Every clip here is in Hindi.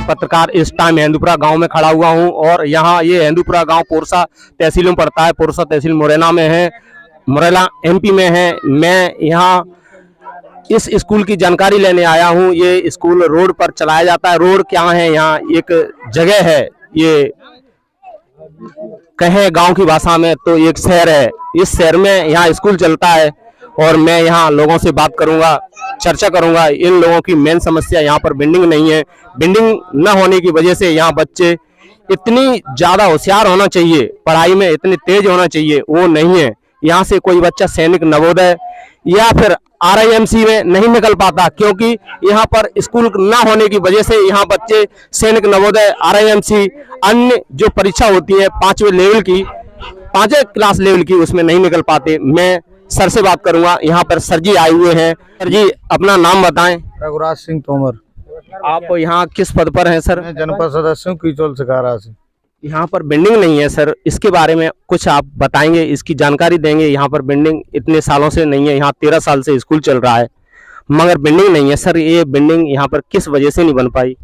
पत्रकार इस टाइम हेंदुपुरा गांव में खड़ा हुआ हूं और यहां ये हेंदुपुरा गांव पोरसा तहसील में पड़ता है। पोरसा तहसील मुरैना में है, मुरैना एमपी में है। मैं यहां इस स्कूल की जानकारी लेने आया हूं। ये स्कूल रोड पर चलाया जाता है। रोड क्या है, यहाँ एक जगह है, ये कहे गांव की भाषा में तो एक शहर है। इस शहर में यहाँ स्कूल चलता है और मैं यहाँ लोगों से बात करूंगा, चर्चा करूंगा। इन लोगों की मेन समस्या यहाँ पर बिल्डिंग नहीं है। बिल्डिंग न होने की वजह से यहाँ बच्चे इतनी ज्यादा होशियार होना चाहिए, पढ़ाई में इतने तेज होना चाहिए, वो नहीं है। यहाँ से कोई बच्चा सैनिक नवोदय या फिर RIMC में नहीं निकल पाता, क्योंकि यहाँ पर स्कूल न होने की वजह से यहाँ बच्चे सैनिक नवोदय, RIMC, अन्य जो परीक्षा होती है 5वें लेवल की, 5वें क्लास लेवल की, उसमें नहीं निकल पाते। मैं सर से बात करूंगा। यहाँ पर सर जी आए हुए हैं। सर जी अपना नाम बताएं। रघुराज सिंह तोमर। आप यहाँ किस पद पर हैं सर? मैं जनपद सदस्य हूँ कीचोल सकारा से। यहाँ पर बिल्डिंग नहीं है सर, इसके बारे में कुछ आप बताएंगे, इसकी जानकारी देंगे? यहाँ पर बिल्डिंग इतने सालों से नहीं है, यहाँ 13 साल से स्कूल चल रहा है मगर बिल्डिंग नहीं है सर। ये बिल्डिंग यहाँ पर किस वजह से नहीं बन पाई?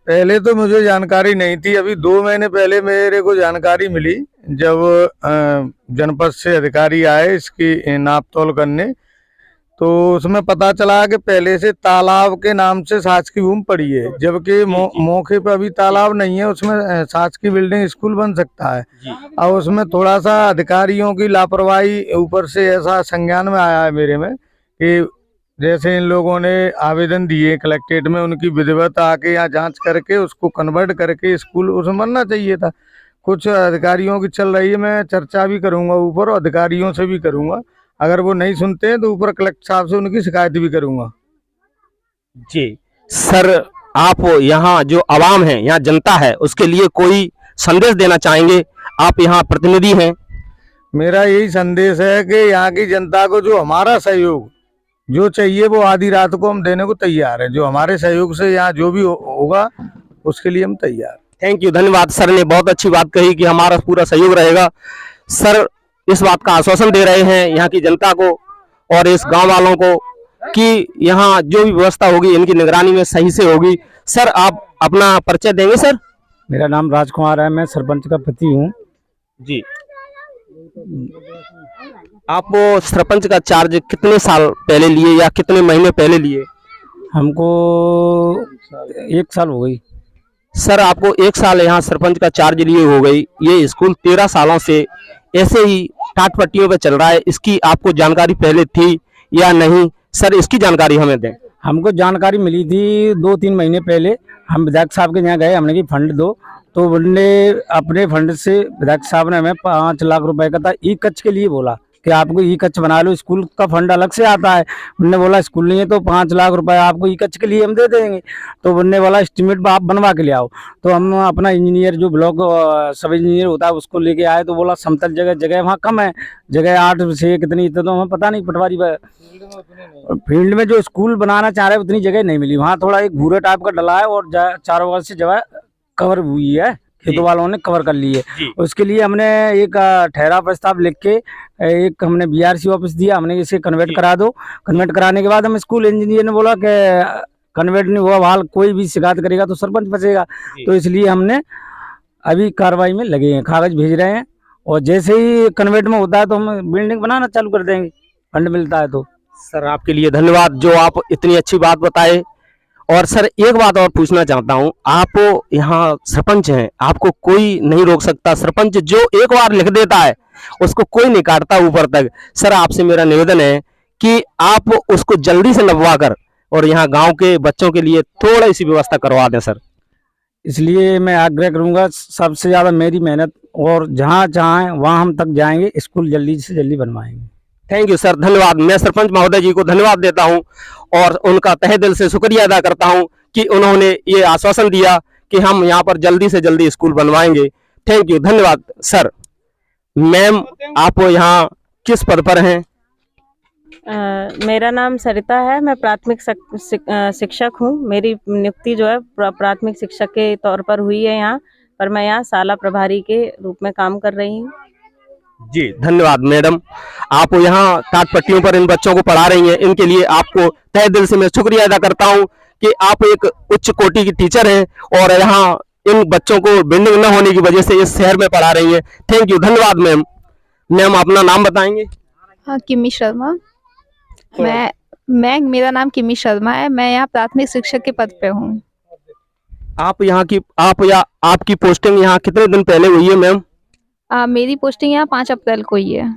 पहले तो मुझे जानकारी नहीं थी, अभी 2 महीने पहले मेरे को जानकारी मिली जब जनपद से अधिकारी आए इसकी नाप तोल करने, तो उसमें पता चला कि पहले से तालाब के नाम से शासकीय भूमि पड़ी है, जबकि मौके पर अभी तालाब नहीं है। उसमें शासकीय बिल्डिंग स्कूल बन सकता है और उसमें थोड़ा सा अधिकारियों की लापरवाही ऊपर से ऐसा संज्ञान में आया है मेरे में कि जैसे इन लोगों ने आवेदन दिए कलेक्ट्रेट में, उनकी विधिवत आके यहाँ जांच करके उसको कन्वर्ट करके स्कूल उसमें बनना चाहिए था। कुछ अधिकारियों की चल रही है, मैं चर्चा भी करूँगा ऊपर, अधिकारियों से भी करूँगा। अगर वो नहीं सुनते हैं तो ऊपर कलेक्टर साहब से उनकी शिकायत भी करूंगा। जी सर, आप यहाँ जो आवाम है, यहाँ जनता है, उसके लिए कोई संदेश देना चाहेंगे? आप यहाँ प्रतिनिधि हैं। मेरा यही संदेश है कि यहाँ की जनता को जो हमारा सहयोग जो चाहिए वो आधी रात को हम देने को तैयार हैं। जो हमारे सहयोग से यहाँ जो भी होगा उसके लिए हम तैयार। थैंक यू, धन्यवाद। सर ने बहुत अच्छी बात कही कि हमारा पूरा सहयोग रहेगा। सर इस बात का आश्वासन दे रहे हैं यहाँ की जनता को और इस गांव वालों को कि यहाँ जो भी व्यवस्था होगी इनकी निगरानी में सही से होगी। सर आप अपना परिचय देंगे? सर मेरा नाम राजकुमार है, मैं सरपंच का पति हूँ। जी, आप वो सरपंच का चार्ज कितने साल पहले लिए या कितने महीने पहले लिए? हमको 1 साल हो गई। सर आपको 1 साल यहाँ सरपंच का चार्ज लिए हो गई। ये स्कूल 13 सालों से ऐसे ही टाट पट्टियों पे चल रहा है। इसकी आपको जानकारी पहले थी या नहीं? सर इसकी जानकारी हमें दें। हमको जानकारी मिली थी 2-3 महीने पहले। हम विधायक साहब के यहाँ गए, हमने कि फंड दो, तो उन्होंने अपने फंड से विधायक साहब ने हमें 5 लाख रुपए का था ई कच्छ के लिए बोला कि आपको ई कच्छ बना लो, स्कूल का फंड अलग से आता है। उन्होंने बोला स्कूल नहीं है तो 5 लाख रुपए आपको ई कच्छ के लिए हम दे देंगे। तो उन्होंने बोला एस्टिमेट आप बनवा के ले आओ। तो हम अपना इंजीनियर जो ब्लॉक सब इंजीनियर होता है उसको लेके आए, तो बोला समतल जगह वहाँ कम है, जगह 8 से कितनी, तो हमें पता नहीं। पटवारी फील्ड में जो स्कूल बनाना चाह रहे हैं उतनी जगह नहीं मिली। वहाँ थोड़ा एक भूरे टाइप का डला है और चारों ओर से जगह कवर हुई है, खेतों वालों ने कवर कर ली है। उसके लिए हमने एक ठहरा प्रस्ताव लिख के एक हमने BRC ऑफिस दिया, हमने इसे कन्वर्ट करा दो। कन्वर्ट कराने के बाद हम स्कूल इंजीनियर ने बोला कि कन्वर्ट नहीं हुआ, हाल कोई भी शिकायत करेगा तो सरपंच फंसेगा। तो इसलिए हमने अभी कार्रवाई में लगे हैं, कागज भेज रहे हैं और जैसे ही कन्वर्ट में होता है तो हम बिल्डिंग बनाना चालू कर देंगे, फंड मिलता है तो। सर आपके लिए धन्यवाद जो आप इतनी अच्छी बात बताए। और सर एक बात और पूछना चाहता हूँ, आप यहाँ सरपंच हैं, आपको कोई नहीं रोक सकता। सरपंच जो एक बार लिख देता है उसको कोई नहीं काटता ऊपर तक। सर आपसे मेरा निवेदन है कि आप उसको जल्दी से नबवा कर और यहाँ गांव के बच्चों के लिए थोड़ी सी व्यवस्था करवा दें सर। इसलिए मैं आग्रह करूंगा, सबसे ज़्यादा मेरी मेहनत, और जहाँ चाहें वहाँ हम तक जाएंगे, स्कूल जल्दी से जल्दी बनवाएंगे। थैंक यू सर, धन्यवाद। मैं सरपंच महोदय जी को धन्यवाद देता हूं और उनका तहे दिल से शुक्रिया अदा करता हूं कि उन्होंने ये आश्वासन दिया कि हम यहाँ पर जल्दी से जल्दी स्कूल बनवाएंगे। थैंक यू, धन्यवाद सर। मैम आप यहाँ किस पद पर हैं? मेरा नाम सरिता है, मैं प्राथमिक शिक्षक हूँ। मेरी नियुक्ति जो है प्राथमिक शिक्षक के तौर पर हुई है यहाँ पर। मैं यहाँ शाला प्रभारी के रूप में काम कर रही हूँ। जी धन्यवाद मैडम, आप यहाँ टाट पट्टियों पर इन बच्चों को पढ़ा रही हैं। इनके लिए आपको तहे दिल से मैं शुक्रिया अदा करता हूँ कि आप एक उच्च कोटि की टीचर हैं और यहाँ इन बच्चों को बिल्डिंग न होने की वजह से इस शहर में पढ़ा रही हैं। थैंक यू, धन्यवाद मैम। मैम अपना नाम बताएंगे? हाँ, किमी शर्मा। मैं मेरा नाम किमी शर्मा है। मैं यहाँ प्राथमिक शिक्षक के पद पे हूँ। आपकी पोस्टिंग यहाँ कितने दिन पहले हुई है मैम? मेरी पोस्टिंग यहाँ 5 अप्रैल को ही है।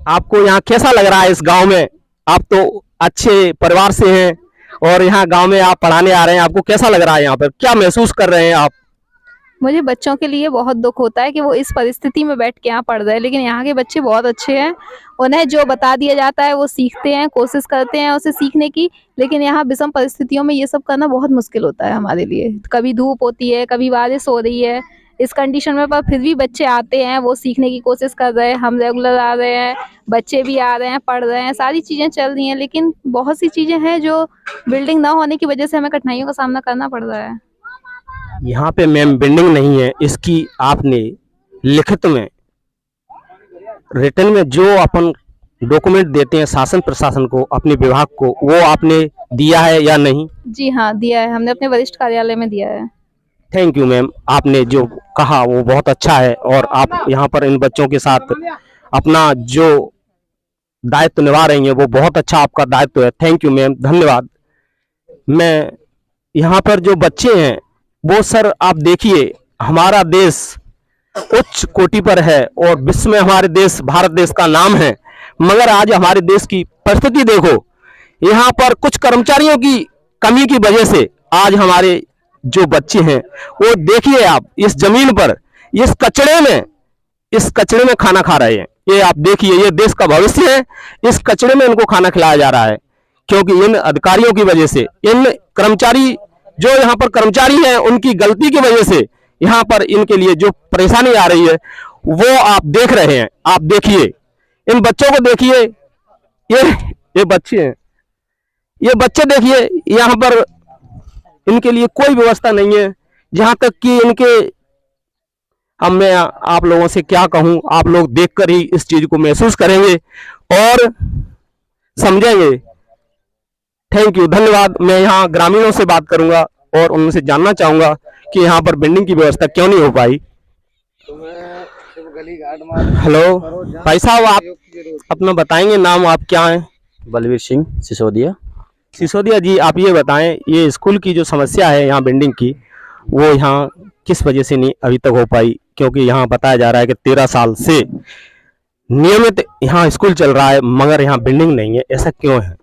आपको यहाँ कैसा लग रहा है इस गांव में? आप तो अच्छे परिवार से हैं और यहाँ गांव में आप पढ़ाने आ रहे हैं, आपको कैसा लग रहा है? यहाँ पर क्या महसूस कर रहे हैं आप? मुझे बच्चों के लिए बहुत दुख होता है कि वो इस परिस्थिति में बैठ के यहाँ पढ़ रहे हैं, लेकिन यहाँ के बच्चे बहुत अच्छे हैं। उन्हें जो बता दिया जाता है वो सीखते हैं, कोशिश करते हैं उसे सीखने की। लेकिन यहाँ विषम परिस्थितियों में ये सब करना बहुत मुश्किल होता है हमारे लिए। कभी धूप होती है, कभी बारिश हो रही है, इस कंडीशन में पर फिर भी बच्चे आते हैं, वो सीखने की कोशिश कर रहे हैं। हम रेगुलर आ रहे हैं, बच्चे भी आ रहे हैं, पढ़ रहे हैं, सारी चीज़ें चल रही हैं। लेकिन बहुत सी चीज़ें हैं जो बिल्डिंग ना होने की वजह से हमें कठिनाइयों का सामना करना पड़ रहा है। यहाँ पे मैम बिल्डिंग नहीं है, इसकी आपने लिखित में, रिटर्न में जो अपन डॉक्यूमेंट देते हैं शासन प्रशासन को, अपने विभाग को, वो आपने दिया है या नहीं? जी हाँ, दिया है, हमने अपने वरिष्ठ कार्यालय में दिया है। थैंक यू मैम, आपने जो कहा वो बहुत अच्छा है और आप यहाँ पर इन बच्चों के साथ अपना जो दायित्व निभा रही हैं वो बहुत अच्छा आपका दायित्व है। थैंक यू मैम, धन्यवाद। मैं यहाँ पर जो बच्चे हैं वो सर आप देखिए, हमारा देश उच्च कोटि पर है और विश्व में हमारे देश भारत देश का नाम है, मगर आज हमारे देश की परिस्थिति देखो। यहाँ पर कुछ कर्मचारियों की कमी की वजह से आज हमारे जो बच्चे हैं वो देखिए आप इस जमीन पर इस कचड़े में खाना खा रहे हैं। ये आप देखिए, ये देश का भविष्य है, इस कचड़े में इनको खाना खिलाया जा रहा है, क्योंकि इन अधिकारियों की वजह से, इन कर्मचारी जो यहाँ पर कर्मचारी हैं उनकी गलती की वजह से यहाँ पर इनके लिए जो परेशानी आ रही है वो आप देख रहे हैं। आप देखिए, इन बच्चों को देखिए, ये बच्चे हैं, ये बच्चे देखिए, यहाँ पर इनके लिए कोई व्यवस्था नहीं है। जहाँ तक कि इनके, अब मैं आप लोगों से क्या कहूँ, आप लोग देखकर ही इस चीज को महसूस करेंगे और समझेंगे। थैंक यू, धन्यवाद। मैं यहाँ ग्रामीणों से बात करूंगा और उनसे जानना चाहूंगा कि यहाँ पर बिल्डिंग की व्यवस्था क्यों नहीं हो पाई। हेलो भाई साहब, आप अपना बताएंगे, नाम आप क्या हैं? बलवीर सिंह सिसोदिया। सिसोदिया जी, आप ये बताएं, ये स्कूल की जो समस्या है यहाँ बिल्डिंग की, वो यहाँ किस वजह से नहीं अभी तक हो पाई? क्योंकि यहाँ बताया जा रहा है कि 13 साल से नियमित यहाँ स्कूल चल रहा है मगर यहाँ बिल्डिंग नहीं है, ऐसा क्यों है?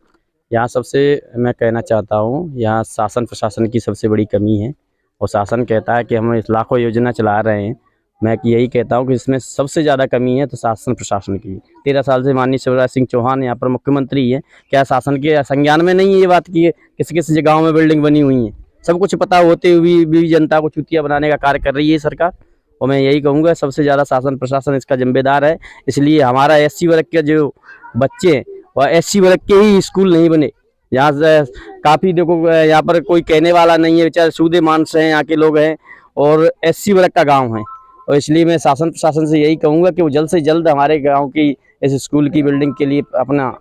यहाँ सबसे मैं कहना चाहता हूँ, यहाँ शासन प्रशासन की सबसे बड़ी कमी है। और शासन कहता है कि हम इस लाखों योजना चला रहे हैं, मैं यही कहता हूँ कि इसमें सबसे ज़्यादा कमी है तो शासन प्रशासन की। 13 साल से माननीय शिवराज सिंह चौहान यहाँ पर मुख्यमंत्री है, क्या शासन के संज्ञान में नहीं है ये बात की किसी किसी जगहों में बिल्डिंग बनी हुई है? सब कुछ पता होते हुए भी जनता को चूतिया बनाने का कार्य कर रही है सरकार। और मैं यही कहूँगा सबसे ज़्यादा शासन प्रशासन इसका जिम्मेदार है। इसलिए हमारा SC वर्ग के जो बच्चे हैं वह SC वर्ग के ही स्कूल नहीं बने। यहाँ से काफ़ी देखो, यहाँ पर कोई कहने वाला नहीं है, बेचारे सूदे मानस हैं, यहाँ के लोग हैं और SC वर्ग का गांव है। और इसलिए मैं शासन प्रशासन से यही कहूँगा कि वो जल्द से जल्द हमारे गांव की इस स्कूल की बिल्डिंग के लिए अपना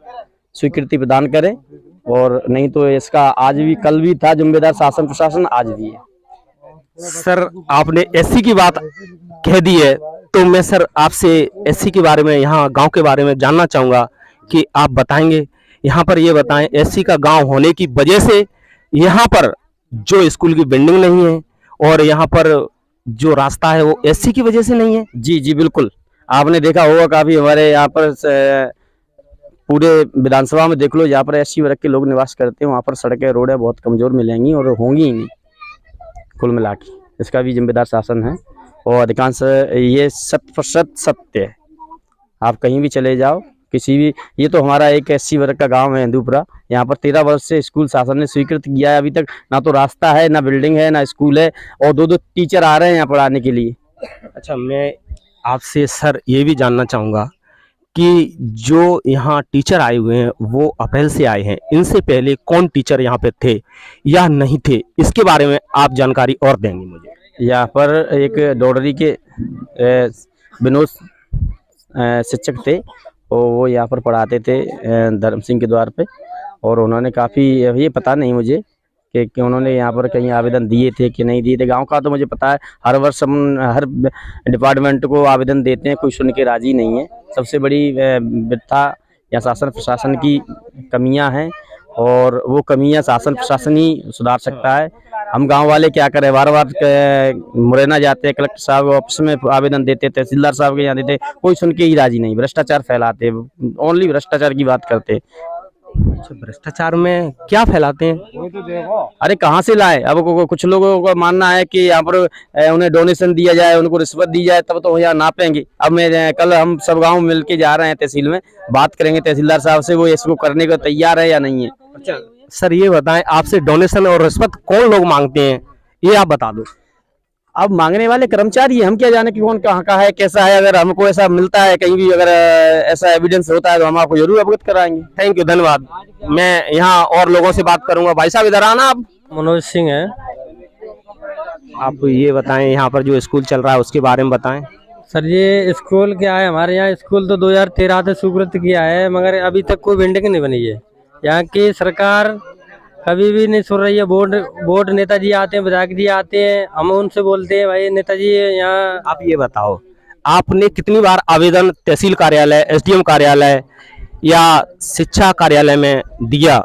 स्वीकृति प्रदान करें। और नहीं तो इसका आज भी कल भी था जिम्मेदार शासन प्रशासन, आज भी है। सर आपने SC की बात कह दी है तो मैं सर आपसे SC के बारे में, यहाँ गांव के बारे में जानना चाहूँगा कि आप बताएंगे। यहाँ पर ये बताएं, SC का गांव होने की वजह से यहाँ पर जो स्कूल की बिल्डिंग नहीं है और यहाँ पर जो रास्ता है वो SC की वजह से नहीं है? जी जी बिल्कुल, आपने देखा होगा काफ़ी हमारे यहाँ पर पूरे विधानसभा में देख लो, जहाँ पर SC वर्ग के लोग निवास करते हैं वहाँ पर सड़कें रोडें बहुत कमज़ोर मिलेंगी और होंगी ही नहीं कुल मिला के। इसका भी जिम्मेदार शासन है और अधिकांश ये 100% सत्य है। आप कहीं भी चले जाओ, किसी भी, ये तो हमारा एक SC वर्ग का गांव है हिंदूपुरा, यहाँ पर 13 वर्ष से स्कूल शासन ने स्वीकृत किया है। अभी तक ना तो रास्ता है, ना बिल्डिंग है, ना स्कूल है और 2-2 टीचर आ रहे हैं यहाँ पढ़ाने के लिए। अच्छा, मैं आपसे सर ये भी जानना चाहूँगा कि जो यहाँ टीचर आए हुए हैं वो अप्रैल से आए हैं, इनसे पहले कौन टीचर यहाँ पे थे या नहीं थे, इसके बारे में आप जानकारी और देंगे मुझे? यहाँ पर एक डोडरी के विनोद शिक्षक थे और वो यहाँ पर पढ़ाते थे धर्म सिंह के द्वार पे। और उन्होंने काफ़ी, ये पता नहीं मुझे कि उन्होंने यहाँ पर कहीं आवेदन दिए थे कि नहीं दिए थे। गांव का तो मुझे पता है, हर वर्ष हम हर डिपार्टमेंट को आवेदन देते हैं, कोई सुन के राजी नहीं है। सबसे बड़ी विफलता या शासन प्रशासन की कमियां हैं, और वो कमियां शासन प्रशासन ही सुधार सकता है। हम गांव वाले क्या करें, बार बार मुरैना जाते हैं, कलेक्टर साहब ऑफिस में आवेदन देते, तहसीलदार साहब के यहाँ देते, कोई सुन के ही राजी नहीं। भ्रष्टाचार फैलाते, ओनली भ्रष्टाचार की बात करते। अच्छा, भ्रष्टाचार में क्या फैलाते हैं? अरे कहाँ से लाए? अब कुछ लोगों का मानना है कि यहाँ पर उन्हें डोनेशन दिया जाए, उनको रिश्वत दी जाए, तब तो यहाँ नापेंगे। अब मैं कल हम सब गांव मिल के जा रहे हैं तहसील में, बात करेंगे तहसीलदार साहब से, वो इसको करने को तैयार है या नहीं है। अच्छा सर, ये बताएं, आपसे डोनेशन और रिश्वत कौन लोग मांगते हैं, ये आप बता दो। अब मांगने वाले कर्मचारी, हम क्या जाने कि कौन कहाँ का है, कैसा है। अगर हमको ऐसा मिलता है कहीं भी, अगर ऐसा एविडेंस होता है तो हम आपको जरूर अवगत कराएंगे। थैंक यू, धन्यवाद। मैं यहाँ और लोगों से बात करूंगा। भाई साहब इधर आना। आप मनोज सिंह है। आप ये बताएं, यहाँ पर जो स्कूल चल रहा है उसके बारे में बताएं। सर ये स्कूल क्या है, हमारे यहाँ स्कूल तो 2013 से स्वीकृत किया है, मगर अभी तक कोई बिल्डिंग नहीं बनी है। यहाँ की सरकार कभी भी नहीं सुन रही है। बोर्ड नेताजी आते हैं, विधायक जी आते हैं, हम उनसे बोलते हैं भाई नेताजी यहाँ। आप ये बताओ, आपने कितनी बार आवेदन तहसील कार्यालय, एसडीएम कार्यालय या शिक्षा कार्यालय में दिया,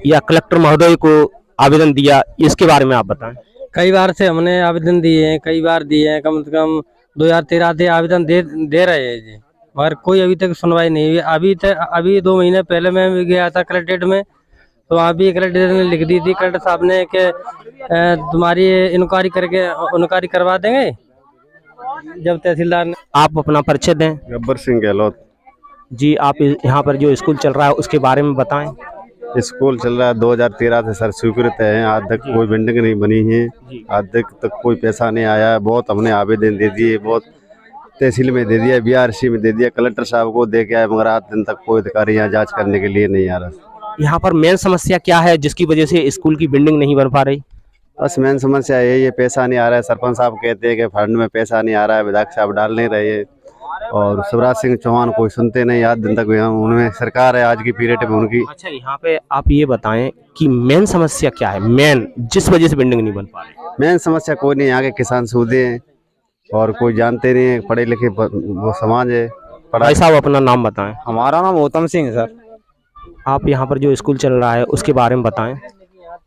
या कलेक्टर महोदय को आवेदन दिया, इसके बारे में आप बताएं। कई बार से हमने आवेदन दिए हैं, कई बार दिए हैं, कम से कम 2013 से आवेदन दे रहे हैं जी, मगर कोई अभी तक सुनवाई नहीं हुई। अभी 2 महीने पहले मैं भी गया था कलेक्ट्रेट में, तो वहाँ भी कलेक्टर ने लिख दी थी कलेक्टर साहब ने कि तुम्हारी इंक्वायरी करवा देंगे। जब तहसीलदार ने। आप अपना परिचय दें। गब्बर सिंह गहलोत जी, आप यहाँ पर जो स्कूल चल रहा है उसके बारे में बताएं। स्कूल चल रहा है 2013 से सर स्वीकृत है। आज तक कोई बिल्डिंग नहीं बनी है, आज तक कोई पैसा नहीं आया। बहुत हमने आवेदन दे दिए, बहुत तहसील में दे दिया, बीआरसी में दे दिया, कलेक्टर साहब को दे के आए, मगर आज दिन तक कोई अधिकारी यहाँ जांच करने के लिए नहीं आ रहा। यहाँ पर मेन समस्या क्या है जिसकी वजह से स्कूल की बिल्डिंग नहीं बन पा रही? बस मेन समस्या यही है, पैसा नहीं आ रहा है। सरपंच साहब कहते हैं कि फंड में पैसा नहीं आ रहा है, विधायक साहब डाल नहीं रहे हैं, और शिवराज सिंह चौहान कोई सुनते नहीं। आज दिन तक उनमें सरकार है आज की पीरियड में उनकी। अच्छा, यहाँ पे आप ये बताएं कि मेन समस्या क्या है, मेन जिस वजह से बिल्डिंग नहीं बन पा रही? मेन समस्या कोई नहीं, यहाँ के किसान सूदे हैं और कोई जानते नहीं है, पढ़े लिखे वो समाज है। भाई साहब अपना नाम बताएं। हमारा नाम उत्तम सिंह सर। आप यहाँ पर जो स्कूल चल रहा है उसके बारे में बताएं।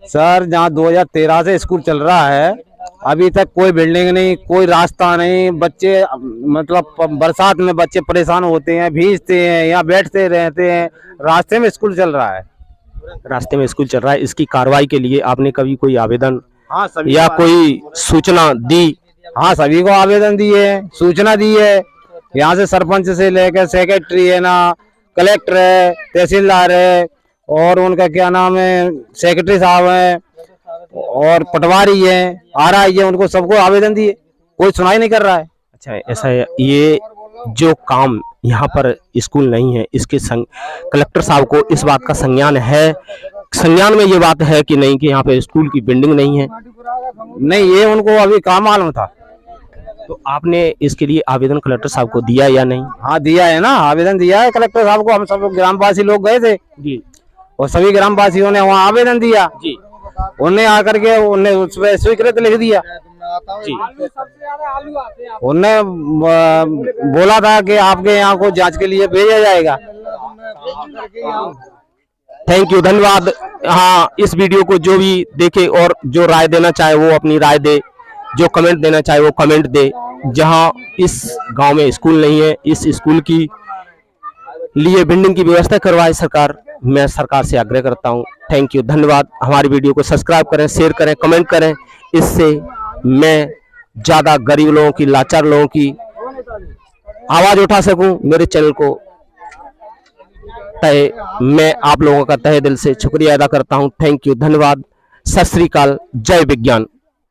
सर जहाँ 2013 से स्कूल चल रहा है, अभी तक कोई बिल्डिंग नहीं, कोई रास्ता नहीं। बच्चे मतलब बरसात में बच्चे परेशान होते हैं, भीगते हैं, यहाँ बैठते रहते हैं। रास्ते में स्कूल चल रहा है, रास्ते में स्कूल चल रहा है। इसकी कार्रवाई के लिए आपने कभी कोई आवेदन सभी या कोई सूचना दी? हाँ, सभी को आवेदन दिए, सूचना दी है। यहाँ से सरपंच से लेकर सेक्रेटरी है ना, कलेक्टर है, तहसीलदार है, और उनका क्या नाम है, सेक्रेटरी साहब है, और पटवारी है, आरआई है, उनको सबको आवेदन दिए, कोई सुनाई नहीं कर रहा है। अच्छा, ऐसा है। ये जो काम यहाँ पर स्कूल नहीं है, इसके कलेक्टर साहब को इस बात का संज्ञान में ये बात है कि नहीं कि यहाँ पे स्कूल की बिल्डिंग नहीं है? नहीं, ये उनको अभी काम मालूम था। तो आपने इसके लिए आवेदन कलेक्टर साहब को दिया या नहीं? हाँ दिया है ना, आवेदन दिया है कलेक्टर साहब को। हम सब ग्रामवासी लोग गए थे जी, और सभी ग्रामवासियों ने वहाँ आवेदन दिया जी, उन्हें आकर के उन्हें उस पर स्वीकृत लिख दिया जी। उन्हें बोला था कि आपके यहाँ को जांच के लिए भेजा जाएगा। थैंक यू, धन्यवाद। हाँ, इस वीडियो को जो भी देखे और जो राय देना चाहे वो अपनी राय दे, जो कमेंट देना चाहे वो कमेंट दे। जहां इस गांव में स्कूल नहीं है, इस स्कूल की लिए बिल्डिंग की व्यवस्था करवाए सरकार, मैं सरकार से आग्रह करता हूं। थैंक यू, धन्यवाद। हमारी वीडियो को सब्सक्राइब करें, शेयर करें, कमेंट करें। इससे मैं ज़्यादा गरीब लोगों की, लाचार लोगों की आवाज़ उठा सकूं। मेरे चैनल को मैं आप लोगों का तहे दिल से शुक्रिया अदा करता हूं। थैंक यू, धन्यवाद। सत श्री अकाल, जय विज्ञान।